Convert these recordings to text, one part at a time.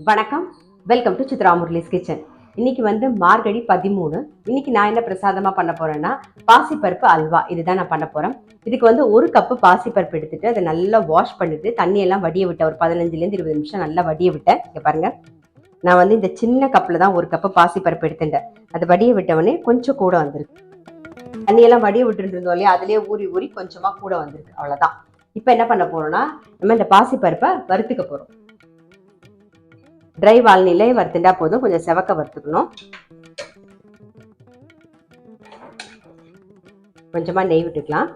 வணக்கம், welcome to Chitra Murali's kitchen. இன்னைக்கு வந்து மார்கழி 13. இன்னைக்கு நான் என்ன பிரசாதமா பண்ண போறேன்னா பாசிப்பருப்பு அல்வா. இதுதான் நான் பண்ண போறேன். இதுக்கு வந்து ஒரு கப்பு பாசிப்பருப்பு எடுத்துட்டு அதை நல்லா வாஷ் பண்ணிட்டு தண்ணியெல்லாம் வடிய விட்டேன். ஒரு 15லேருந்து 20 நிமிஷம் நல்லா வடிய விட்டேன். இங்க பாருங்க, நான் வந்து இந்த சின்ன கப்பில் தான் ஒரு கப்பு பாசிப்பருப்பு எடுத்துட்டேன். அது வடிய விட்டவொடனே கொஞ்சம் கூட வந்திருக்கு. தண்ணியெல்லாம் வடிய விட்டுட்டு இருந்தோம் இல்லையா, அதுலேயே ஊறி ஊறி கொஞ்சமா கூட வந்திருக்கு. அவ்வளோதான். இப்போ என்ன பண்ண போறோம்னா நம்ம இந்த பாசிப்பருப்பை வறுத்துக்க போறோம். ட்ரை வால்நிலை வறுத்துட்டா போதும், கொஞ்சம் செவக்க வறுத்துக்கணும். கொஞ்சமா நெய் விட்டுக்கலாம்.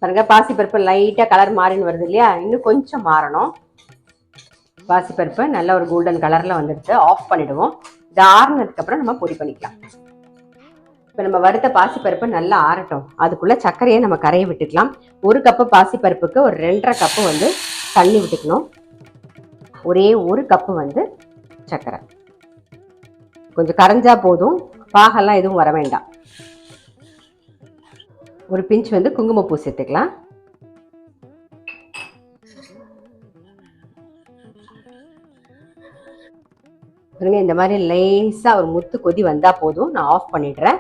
பாருங்க, பாசிப்பருப்பு லைட்டா கலர் மாறின்னு வருது இல்லையா, இன்னும் கொஞ்சம் மாறணும். பாசிப்பருப்பு நல்ல ஒரு கோல்டன் கலர்ல வந்துடுச்சு. ஆஃப் பண்ணிடுவோம். இது ஆறுனதுக்கு அப்புறம் நம்ம பொடி பண்ணிக்கலாம். இப்போ நம்ம வறுத்த பாசிப்பருப்பு நல்லா ஆறட்டும். அதுக்குள்ள சர்க்கரையை நம்ம கரைய விட்டுக்கலாம். ஒரு கப்பு பாசிப்பருப்புக்கு ஒரு 2.5 கப்பு வந்து தண்ணி விட்டுக்கணும். ஒரே ஒரு கப்பு வந்து சர்க்கரை. கொஞ்சம் கரைஞ்சா போதும், பாகெல்லாம் எதுவும் வர வேண்டாம். ஒரு பிஞ்ச் வந்து குங்குமப்பூ சேர்த்துக்கலாம். இந்த மாதிரி லேசா ஒரு முத்து கொதி வந்தா போதும், நான் ஆஃப் பண்ணிடுறேன்.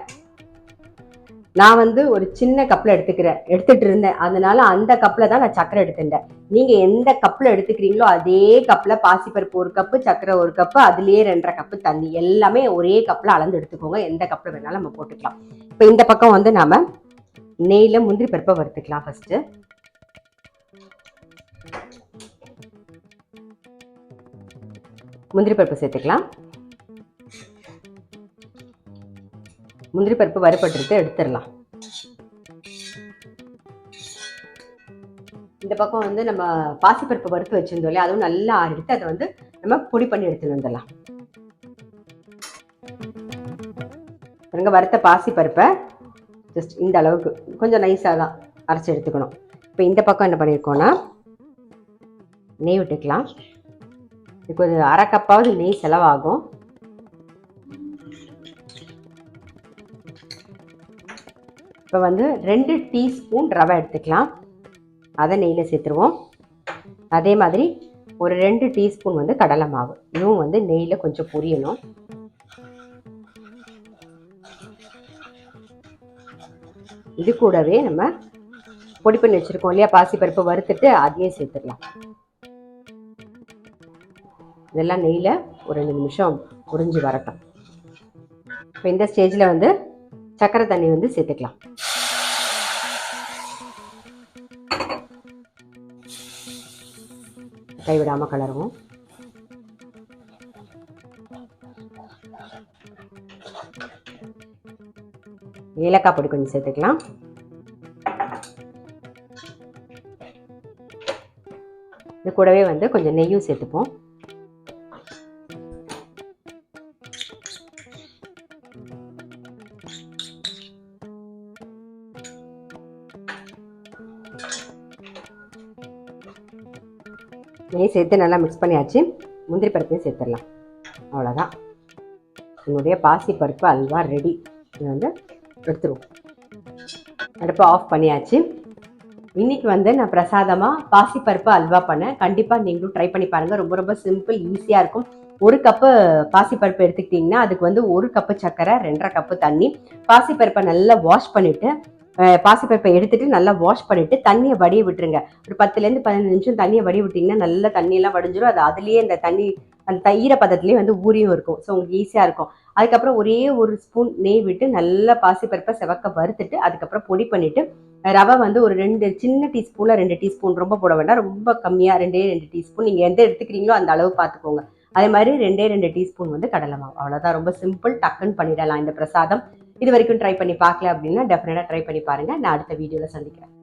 நான் வந்து ஒரு சின்ன கப்பில் எடுத்துட்டு இருந்தேன். அதனால அந்த கப்பில் தான் நான் சர்க்கரை எடுத்துட்டேன். நீங்கள் எந்த கப்பில் எடுத்துக்கிறீங்களோ அதே கப்பில் பாசிப்பருப்பு ஒரு கப்பு, சர்க்கரை ஒரு கப்பு, அதுலேயே 2.5 கப்பு தண்ணி, எல்லாமே ஒரே கப்பில் அளந்து எடுத்துக்கோங்க. எந்த கப்பில் வேணாலும் நம்ம போட்டுக்கலாம். இப்போ இந்த பக்கம் வந்து நாம நெய்யில் முந்திரி பருப்பை வறுத்துக்கலாம். ஃபர்ஸ்ட்டு முந்திரி பருப்பு சேர்த்துக்கலாம். முந்திரி பருப்பு வறுபட்டு எடுத்துடலாம். இந்த பக்கம் வந்து நம்ம பாசிப்பருப்பு வறுத்து வச்சிருந்தோம் இல்லையா, அதுவும் நல்லா ஆறிடுத்து. அதை வந்து நம்ம பொடி பண்ணி எடுத்துட்டு வந்துடலாம். பாருங்க, வறுத்த பாசிப்பருப்பை ஜஸ்ட் இந்த அளவுக்கு கொஞ்சம் நைஸாக தான் அரைச்சி எடுத்துக்கணும். இப்போ இந்த பக்கம் என்ன பண்ணியிருக்கோன்னா நெய் விட்டுக்கலாம். இதுக்கு ஒரு 1/2 கப்பாவது நெய் செலவாகும். இப்போ வந்து 2 டீஸ்பூன் ரவை எடுத்துக்கலாம். அதை நெய்யில் சேர்த்துருவோம். அதே மாதிரி ஒரு 2 டீஸ்பூன் வந்து கடலை மாவு, இதுவும் வந்து நெய்யில் கொஞ்சம் பொரியணும். இது கூடவே நம்ம பொடி பண்ணி வச்சிருக்கோம் இல்லையா பாசிப்பருப்பு வறுத்துட்டு, அதையும் சேர்த்துக்கலாம். இதெல்லாம் நெய்யில் ஒரு 2 நிமிஷம் உறிஞ்சி வரட்டும். இப்போ இந்த ஸ்டேஜில் வந்து சர்க்கரை தண்ணி வந்து சேர்த்துக்கலாம். கைவிடாமல் கலருவோம். ஏலக்காய் பொடி கொஞ்சம் சேர்த்துக்கலாம். இது கூடவே வந்து கொஞ்சம் நெய்யும் சேர்த்துப்போம். நெய் சேர்த்து நல்லா மிக்ஸ் பண்ணியாச்சு. முந்திரி பருப்பையும் சேர்த்துடலாம். அவ்வளோதான், என்னுடைய பாசிப்பருப்பு அல்வா ரெடி. இது வந்து எடுத்துருவோம். அடுப்பை ஆஃப் பண்ணியாச்சு. இன்னைக்கு வந்து நான் பிரசாதமாக பாசிப்பருப்பு அல்வா பண்ணேன். கண்டிப்பாக நீங்களும் ட்ரை பண்ணி பாருங்கள். ரொம்ப ரொம்ப சிம்பிள், ஈஸியாக இருக்கும். ஒரு கப்பு பாசிப்பருப்பு எடுத்துக்கிட்டிங்கன்னா அதுக்கு வந்து ஒரு கப்பு சர்க்கரை, 2.5 கப்பு தண்ணி. பாசிப்பருப்பை நல்லா வாஷ் பண்ணிவிட்டு, பாசிப்பருப்பை எடுத்துட்டு நல்லா வாஷ் பண்ணிட்டு தண்ணியை வடிய விட்டுருங்க. ஒரு 10லேருந்து 15 நிமிஷம் தண்ணியை வடிய விட்டிங்கன்னா நல்லா தண்ணியெல்லாம் வடிஞ்சிடும். அது அதுலேயே இந்த தண்ணி அந்த ஈரப்பதத்துலேயே வந்து ஊறியும் இருக்கும். ஸோ உங்களுக்கு ஈஸியாக இருக்கும். அதுக்கப்புறம் ஒரே ஒரு ஸ்பூன் நெய் விட்டு நல்லா பாசிப்பருப்பை செவக்க வறுத்துட்டு அதுக்கப்புறம் பொடி பண்ணிவிட்டு, ரவை வந்து ஒரு 2 சின்ன டீஸ்பூனில் 2 டீஸ்பூன், ரொம்ப போட வேண்டாம், ரொம்ப கம்மியாக 2 டீஸ்பூன், நீங்கள் எந்த எடுத்துக்கிறீங்களோ அந்த அளவு பார்த்துக்கோங்க. அதே மாதிரி 2 டீஸ்பூன் வந்து கடலை மாவு. அவ்வளோதான், ரொம்ப சிம்பிள், டக்குன்னு பண்ணிடலாம் இந்த பிரசாதம். இது வரைக்கும் ட்ரை பண்ணி பார்க்கல அப்படின்னா டெஃபினட்டாக ட்ரை பண்ணி பாருங்கள். நான் அடுத்த வீடியோவில் சந்திக்கிறேன்.